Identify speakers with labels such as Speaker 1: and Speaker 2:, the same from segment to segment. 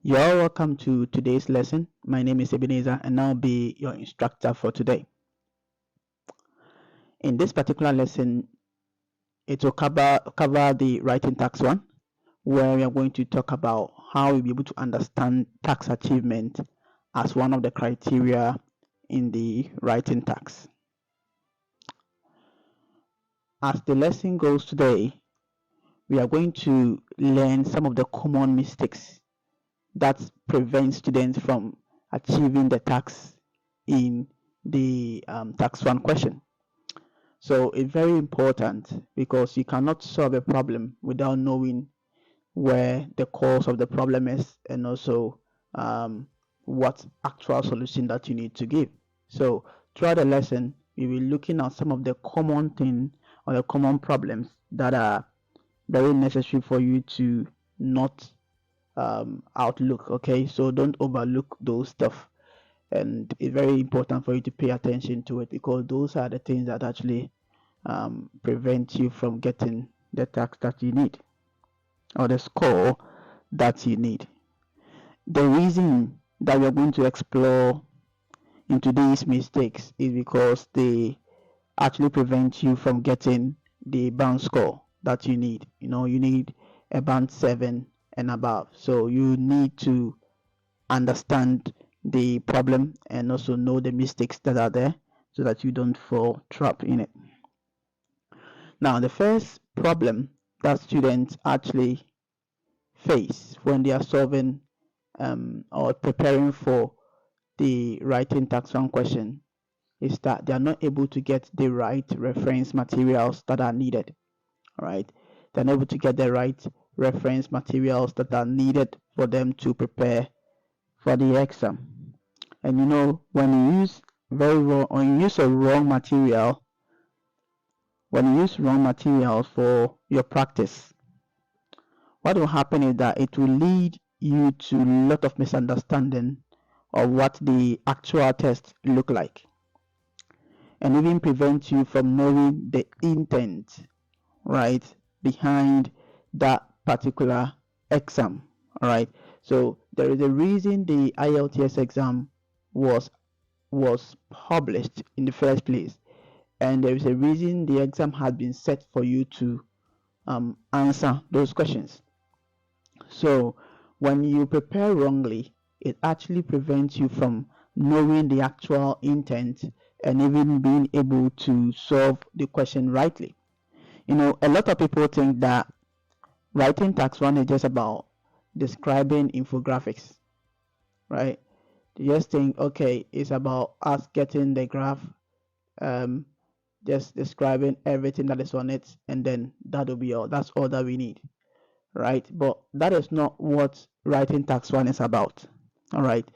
Speaker 1: You're welcome to today's lesson. My name is Ebenezer and I'll be your instructor for today. In this particular lesson, it will cover the writing tax one, where we are going to talk about how we'll be able to understand tax achievement as one of the criteria in the writing tax. As the lesson goes today, we are going to learn some of the common mistakes that prevent students from achieving the tax in the tax one question. So it's very important because you cannot solve a problem without knowing where the cause of the problem is and also what actual solution that you need to give. So throughout the lesson, we will be looking at some of the common things or the common problems that are very necessary for you to not outlook. Okay, so don't overlook those stuff, and it's very important for you to pay attention to it because those are the things that actually prevent you from getting the tax that you need or the score that you need. The reason that we're going to explore into these mistakes is because they actually prevent you from getting the band score that you need. You need a band 7 and above. So you need to understand the problem and also know the mistakes that are there so that you don't fall trap in it. Now, the first problem that students actually face when they are solving or preparing for the writing tax one question is that they are not able to get the right reference materials that are needed. All right, they're not able to get the right reference materials that are needed for them to prepare for the exam. And when you use when you use a wrong material, when you use wrong materials for your practice, what will happen is that it will lead you to a lot of misunderstanding of what the actual test look like, and even prevent you from knowing the intent, right, behind that particular exam. All right, so there is a reason the IELTS exam was published in the first place, and there is a reason the exam had been set for you to answer those questions. So when you prepare wrongly, it actually prevents you from knowing the actual intent and even being able to solve the question rightly. A lot of people think that writing tax one is just about describing infographics, right? They just think, okay, it's about us getting the graph, um, just describing everything that is on it, and then that'll be all. That's all that we need, right? But that is not what writing tax one is about. All right,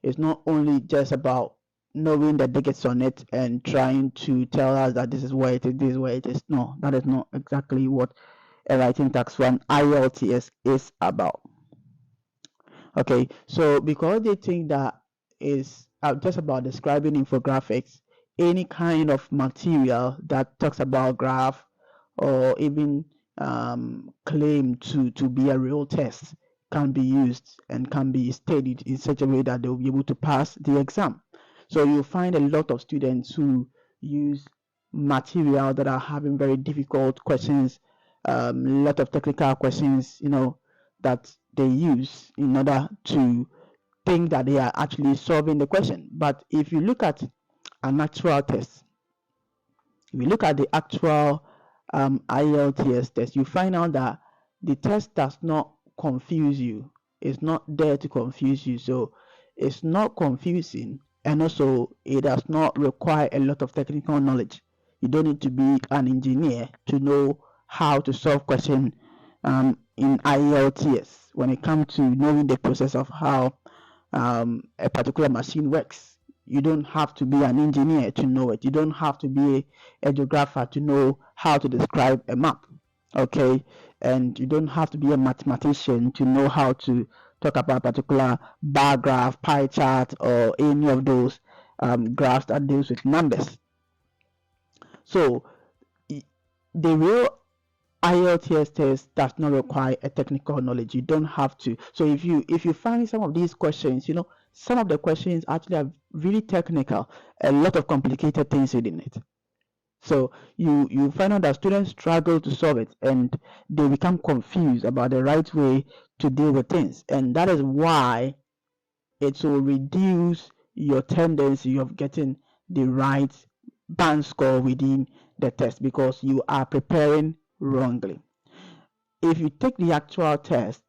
Speaker 1: it's not only just about knowing the digits on it and trying to tell us that this is where it is, this is where it is. No, that is not exactly what a writing tax one IELTS is about. Okay, so because they think that is just about describing infographics, any kind of material that talks about graph or even claim to be a real test can be used and can be studied in such a way that they'll be able to pass the exam. So you'll find a lot of students who use material that are having very difficult questions, a lot of technical questions, that they use in order to think that they are actually solving the question. But if you look at an actual test, if you look at the actual IELTS test, you find out that the test does not confuse you. It's not there to confuse you. So it's not confusing, and also it does not require a lot of technical knowledge. You don't need to be an engineer to know how to solve question in IELTS when it comes to knowing the process of how a particular machine works. You don't have to be an engineer to know it. You don't have to be a geographer to know how to describe a map. Okay, and you don't have to be a mathematician to know how to talk about a particular bar graph, pie chart, or any of those graphs that deals with numbers. So the real IELTS test does not require a technical knowledge. You don't have to. So if you find some of these questions, some of the questions actually are really technical, a lot of complicated things within it. So you find out that students struggle to solve it, and they become confused about the right way to deal with things, and that is why it will reduce your tendency of getting the right band score within the test because you are preparing wrongly. If you take the actual test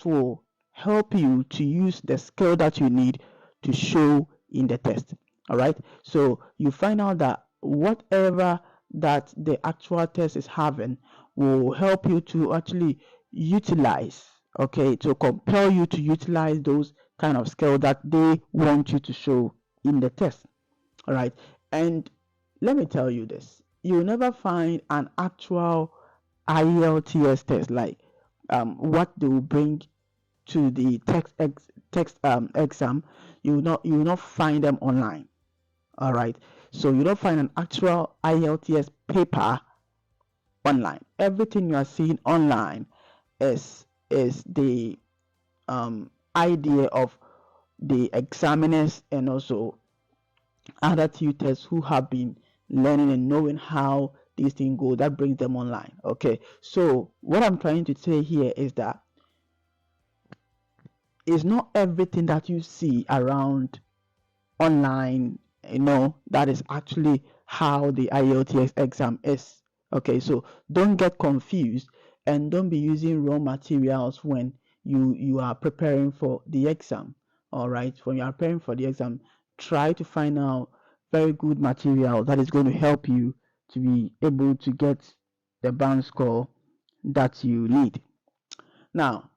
Speaker 1: will help you to use the skill that you need to show in the test. All right. So you find out that whatever that the actual test is having will help you to actually utilize, okay, to compel you to utilize those kind of skill that they want you to show in the test. All right. And let me tell you this, you'll never find an actual IELTS test like what they will bring to the text exam. You will not find them online. All right. So you don't find an actual IELTS paper online. Everything you are seeing online is the idea of the examiners and also other tutors who have been learning and knowing how these things go, that brings them online. Okay, so what I'm trying to say here is that it's not everything that you see around online, that is actually how the IELTS exam is. Okay, so don't get confused and don't be using raw materials when you are preparing for the exam. All right, when you are preparing for the exam, try to find out very good material that is going to help you to be able to get the band score that you need. Now,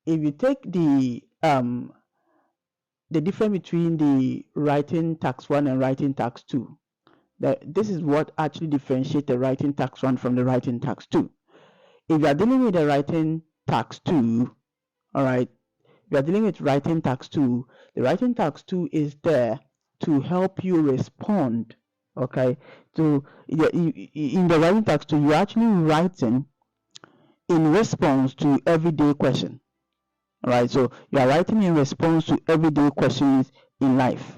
Speaker 1: if you take the difference between the writing tax 1 and writing tax 2, this is what actually differentiates the writing tax 1 from the writing tax 2. If you are dealing with the writing tax 2, all right, if you are dealing with writing tax 2, the writing tax 2 is there to help you respond, okay, to in the writing tax 2, you're actually writing in response to everyday question. All right, so you are writing in response to everyday questions in life.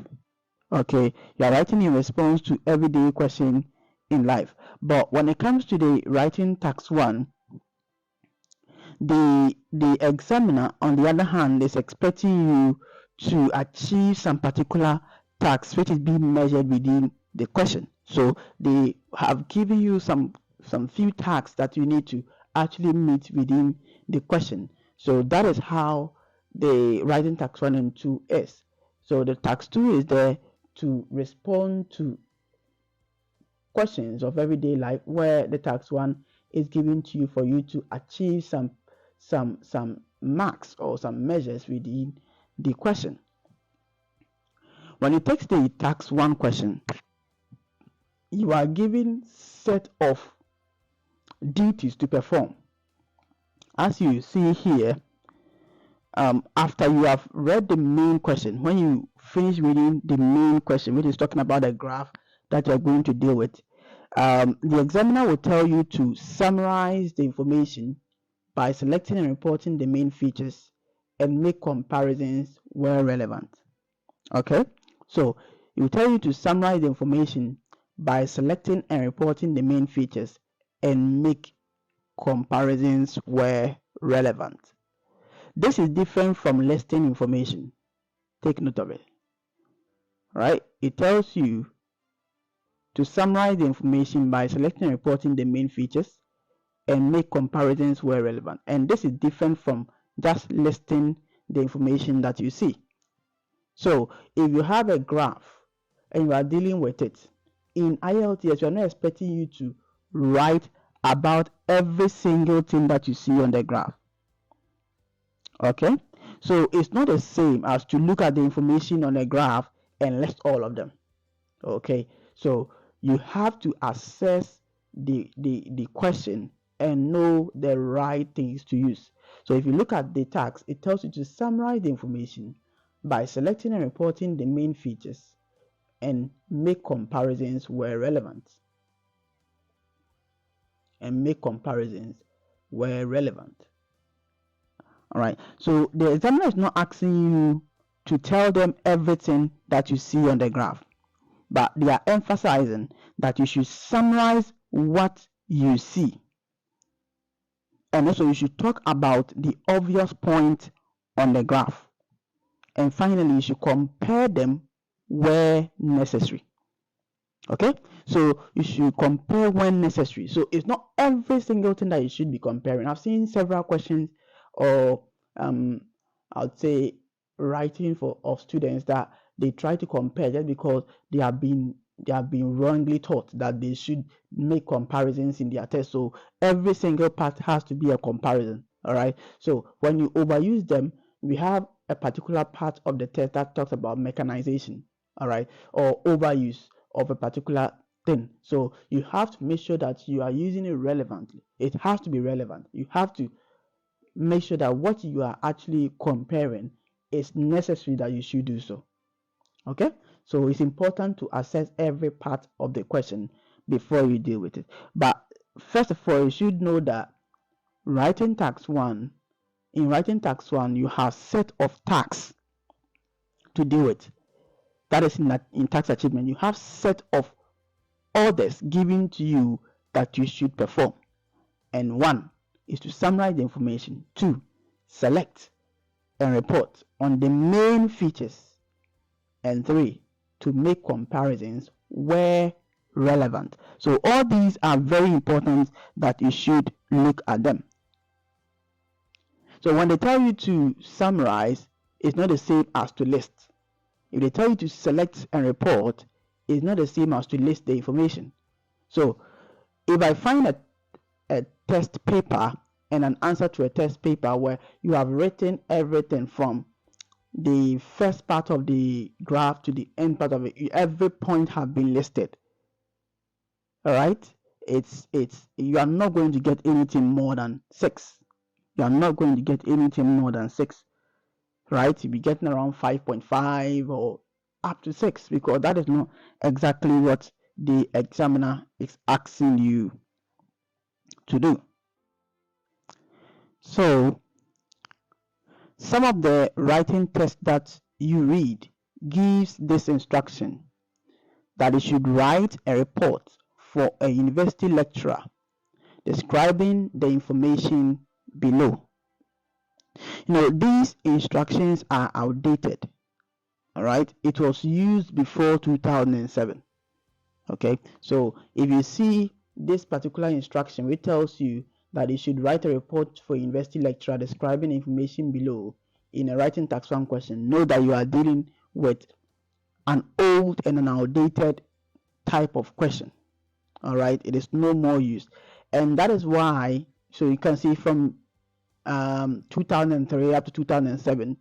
Speaker 1: Okay, you are writing in response to everyday question in life. But when it comes to the writing tax 1, the examiner, on the other hand, is expecting you to achieve some particular tax which is being measured within the question. So they have given you some few tasks that you need to actually meet within the question. So that is how the writing tax 1 and 2 is. So the tax 2 is there to respond to questions of everyday life, where the tax 1 is given to you for you to achieve some marks or some measures within the question. When you take the tax 1 question, you are given set of duties to perform. As you see here, after you have read the main question, when you finish reading the main question, which is talking about the graph that you're going to deal with, the examiner will tell you to summarize the information by selecting and reporting the main features and make comparisons where relevant. Okay, so it will tell you to summarize the information by selecting and reporting the main features and make comparisons where relevant. This is different from listing information. Take note of it. Right? It tells you to summarize the information by selecting and reporting the main features and make comparisons where relevant. And this is different from just listing the information that you see. So if you have a graph and you are dealing with it, in IELTS, you are not expecting you to write about every single thing that you see on the graph. Okay, so it's not the same as to look at the information on a graph and list all of them. Okay, so you have to assess the question and know the right things to use. So if you look at the tax, it tells you to summarize the information by selecting and reporting the main features and make comparisons where relevant. and make comparisons where relevant. All right, so the examiner is not asking you to tell them everything that you see on the graph, but they are emphasizing that you should summarize what you see, and also you should talk about the obvious point on the graph, and finally you should compare them where necessary. Okay, so you should compare when necessary. So it's not every single thing that you should be comparing. I've seen several questions or I'd say writing of students that they try to compare just because they have been wrongly taught that they should make comparisons in their test. So every single part has to be a comparison. All right, so when you overuse them, we have a particular part of the test that talks about mechanization, all right, or overuse of a particular thing. So you have to make sure that you are using it relevantly. It has to be relevant. You have to make sure that what you are actually comparing is necessary that you should do so. Okay, so it's important to assess every part of the question before you deal with it. But first of all, you should know that writing tax 1, in writing tax 1, you have set of tasks to deal with. That is in tax achievement. You have set of orders given to you that you should perform. And 1 is to summarize the information. 2, select and report on the main features. And 3, to make comparisons where relevant. So all these are very important that you should look at them. So when they tell you to summarize, it's not the same as to list. If they tell you to select and report, it's not the same as to list the information. So if I find a test paper and an answer to a test paper where you have written everything from the first part of the graph to the end part of it, every point have been listed. All right, you are not going to get anything more than 6. You are not going to get anything more than 6, right? You'll be getting around 5.5 or up to 6, because that is not exactly what the examiner is asking you to do. So some of the writing tests that you read gives this instruction that you should write a report for a university lecturer describing the information below. These instructions are outdated. All right, it was used before 2007. Okay, so if you see this particular instruction which tells you that you should write a report for a university lecturer describing information below in a writing tax 1 question, know that you are dealing with an old and an outdated type of question. All right, it is no more used, and that is why, so you can see from 2003 up to 2007,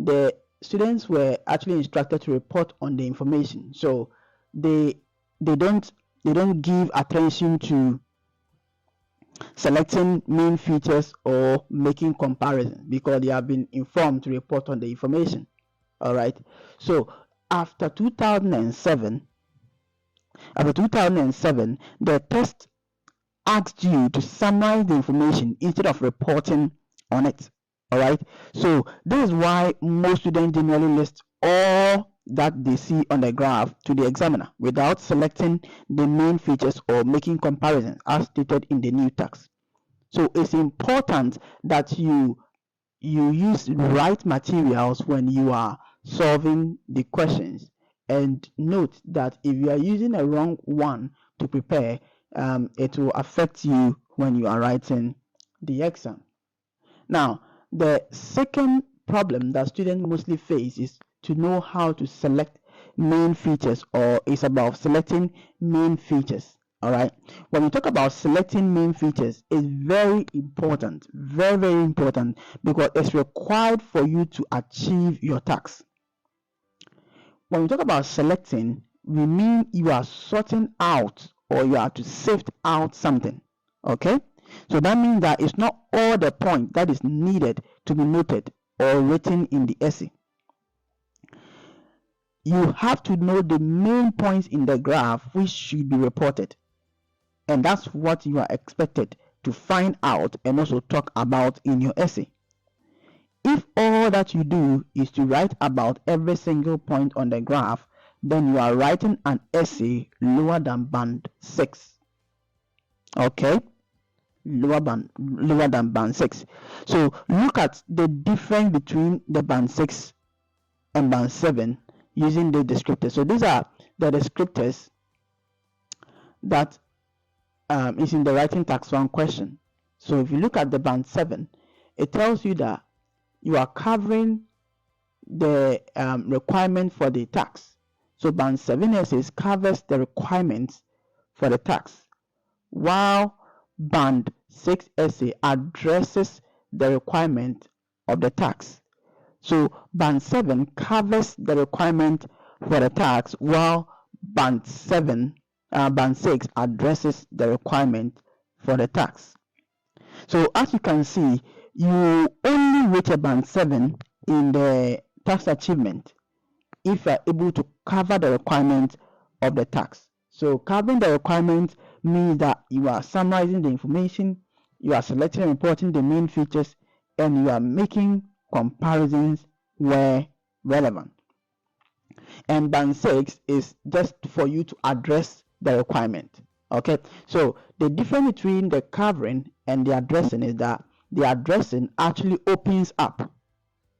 Speaker 1: the students were actually instructed to report on the information. So they don't give attention to selecting main features or making comparisons, because they have been informed to report on the information. All right, so after 2007, the test asked you to summarize the information instead of reporting on it. All right, so this is why most students generally list all that they see on the graph to the examiner without selecting the main features or making comparisons as stated in the new tax. So it's important that you use right materials when you are solving the questions, and note that if you are using a wrong one to prepare, it will affect you when you are writing the exam. Now, the second problem that students mostly face is to know how to select main features, or it's about selecting main features. All right, when we talk about selecting main features, it's very important, very, very important, because it's required for you to achieve your task. When we talk about selecting, we mean you are sorting out, or you are to sift out something. Okay, so that means that it's not all the point that is needed to be noted or written in the essay. You have to know the main points in the graph which should be reported. And that's what you are expected to find out and also talk about in your essay. If all that you do is to write about every single point on the graph, then you are writing an essay lower than band 6. Okay? Lower than band 6. So look at the difference between the band 6 and band 7 using the descriptors. So these are the descriptors that is in the writing tax 1 question. So if you look at the band 7, it tells you that you are covering the requirement for the tax. So band 7 essays covers the requirements for the tax, while band 6 essay addresses the requirement of the tax. So band 7 covers the requirement for the tax, while band 6 addresses the requirement for the tax. So as you can see, you only reach a band 7 in the tax achievement if you are able to cover the requirement of the tax. So covering the requirement means that you are summarizing the information, you are selecting and reporting the main features, and you are making comparisons where relevant. And band 6 is just for you to address the requirement. Okay, so the difference between the covering and the addressing is that the addressing actually opens up.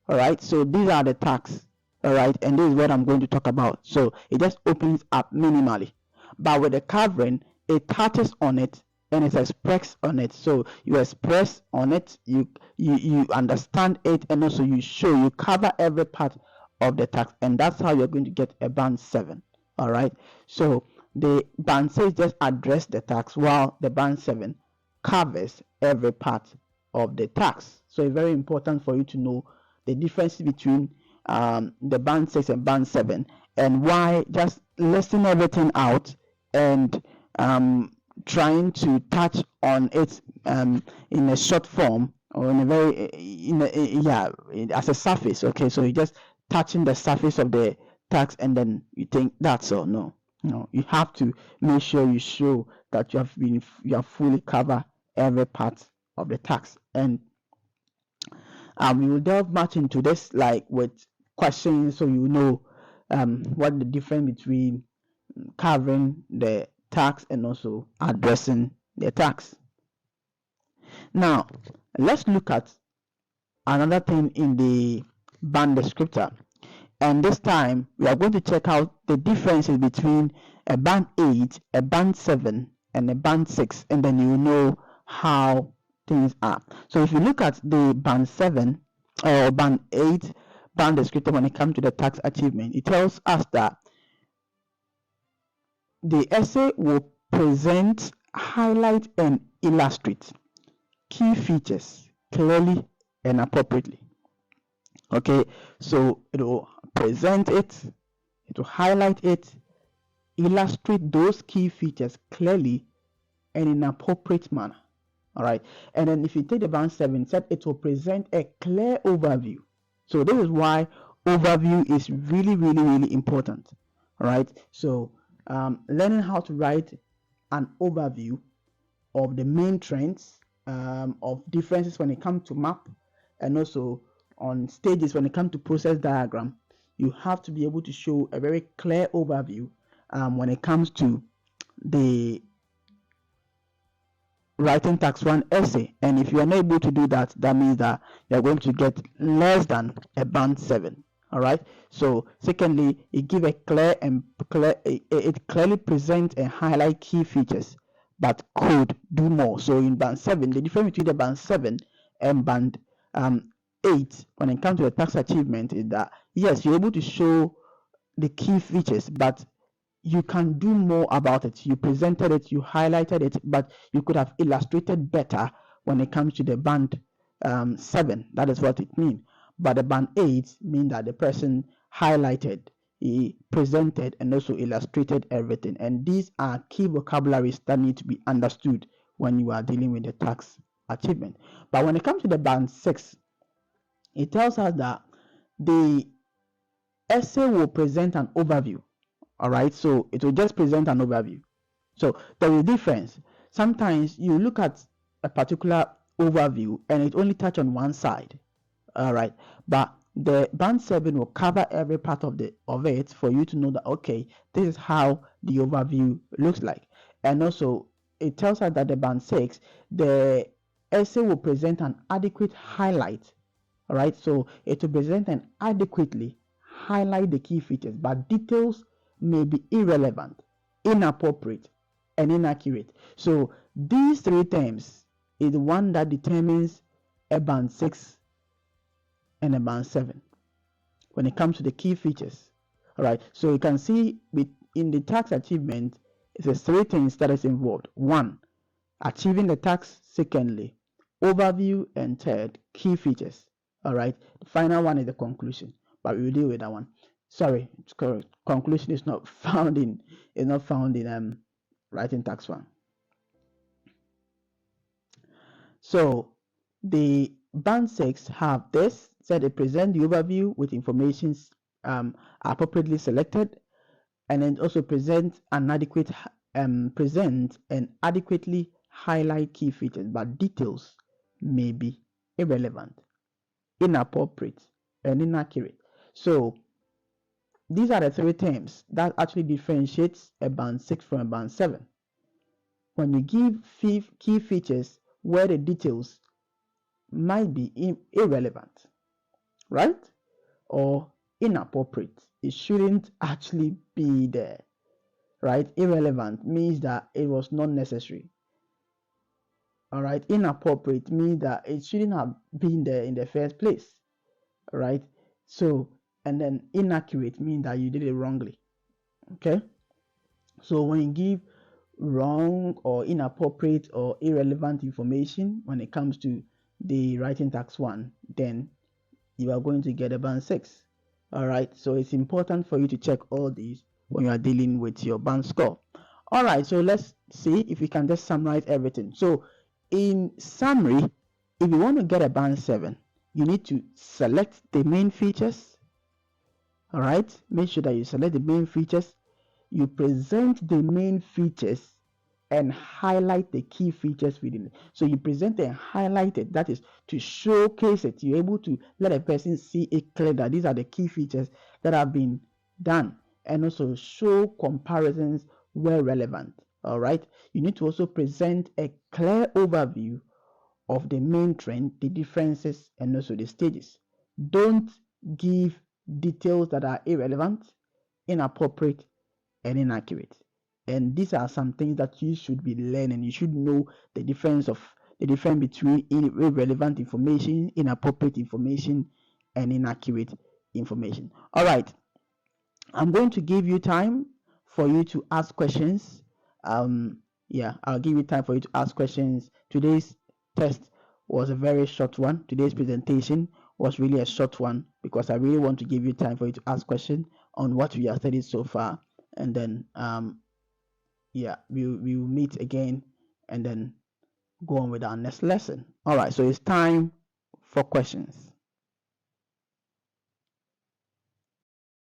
Speaker 1: All right, so these are the tags. All right, and this is what I'm going to talk about. So it just opens up minimally, but with the covering, it touches on it and it expresses on it. So you express on it, you understand it, and also you cover every part of the tax, and that's how you're going to get a band 7. All right, so the band 6 just address the tax, while the band 7 covers every part of the tax. So it's very important for you to know the difference between the band 6 and band 7, and why just listing everything out and trying to touch on it in a short form or in a very as a surface. Okay, so you just touching the surface of the tax and then you think that's all. No, you have to make sure you show that you have fully covered every part of the tax. And we will delve much into this, like with questions, so you know what the difference between covering the tax and also addressing the tax. Now let's look at another thing in the band descriptor, and this time we are going to check out the differences between a band 8, a band 7, and a band 6, and then you know how things are. So if you look at the band 7 or band 8 band descriptor, when it comes to the tax achievement, it tells us that the essay will present, highlight, and illustrate key features clearly and appropriately. Okay, so it will present it, it will highlight it, illustrate those key features clearly and in an appropriate manner. All right, and then if you take the band 7, it will present a clear overview. So this is why overview is really, really, really important. All right, so learning how to write an overview of the main trends, of differences when it comes to map, and also on stages when it comes to process diagram, you have to be able to show a very clear overview when it comes to the writing tax 1 essay. And if you are not able to do that, that means that you're going to get less than a band 7. All right, so secondly, it gives a it clearly presents and highlight key features but could do more. So in band 7, the difference between the band 7 and band 8 when it comes to the tax achievement is that yes, you're able to show the key features, but you can do more about it. You presented it, you highlighted it, but you could have illustrated better when it comes to the band 7. That is what it means. But the band 8 means that the person highlighted, he presented, and also illustrated everything. And these are key vocabularies that need to be understood when you are dealing with the tax achievement. But when it comes to the band 6, it tells us that the essay will present an overview. All right, so it will just present an overview. So there is a difference. sometimes you look at a particular overview and it only touch on one side. All right, but the band 7 will cover every part of it for you to know that, okay, this is how the overview looks like. And also it tells us that the band 6, the essay will present an adequate highlight. All right, so it will present and adequately highlight the key features, but details may be irrelevant, inappropriate, and inaccurate. So these three terms is the one that determines a band 6 and a band 7 when it comes to the key features. All right, so you can see in the tax achievement, it's three things that is involved. One, achieving the tax. Secondly, overview. And third, key features. All right, the final one is the conclusion, but we will deal with that one. Sorry, it's correct. Conclusion is not found in writing tax 1. So the band 6 have this, said they present the overview with information appropriately selected, and then also present and adequately highlight key features, but details may be irrelevant, inappropriate, and inaccurate. So these are the three terms that actually differentiates a band 6 from a band 7. When you give key features where the details might be irrelevant, right, or inappropriate, it shouldn't actually be there, right? Irrelevant means that it was not necessary. All right, inappropriate means that it shouldn't have been there in the first place. All right, so, and then inaccurate means that you did it wrongly. Okay, so when you give wrong or inappropriate or irrelevant information when it comes to the writing tax 1, then you are going to get a band 6. All right, so it's important for you to check all these when you are dealing with your band score. All right, so let's see if we can just summarize everything. So in summary, if you want to get a band 7, you need to select the main features. All right, make sure that you select the main features. You present the main features and highlight the key features within it. So you present and highlight it, that is to showcase it. You're able to let a person see it clear that these are the key features that have been done, and also show comparisons where relevant. All right, you need to also present a clear overview of the main trend, the differences, and also the stages. Don't give details that are irrelevant, inappropriate, and inaccurate. And these are some things that you should be learning. You should know the difference between irrelevant information, inappropriate information, and inaccurate information. All right, I'm going to give you time for you to ask questions. Yeah, I'll give you time for you to ask questions. Today's test was a very short one. Today's presentation was really a short one because I really want to give you time for you to ask questions on what we have studied so far, and then yeah, we will meet again and then go on with our next lesson. All right, so it's time for questions.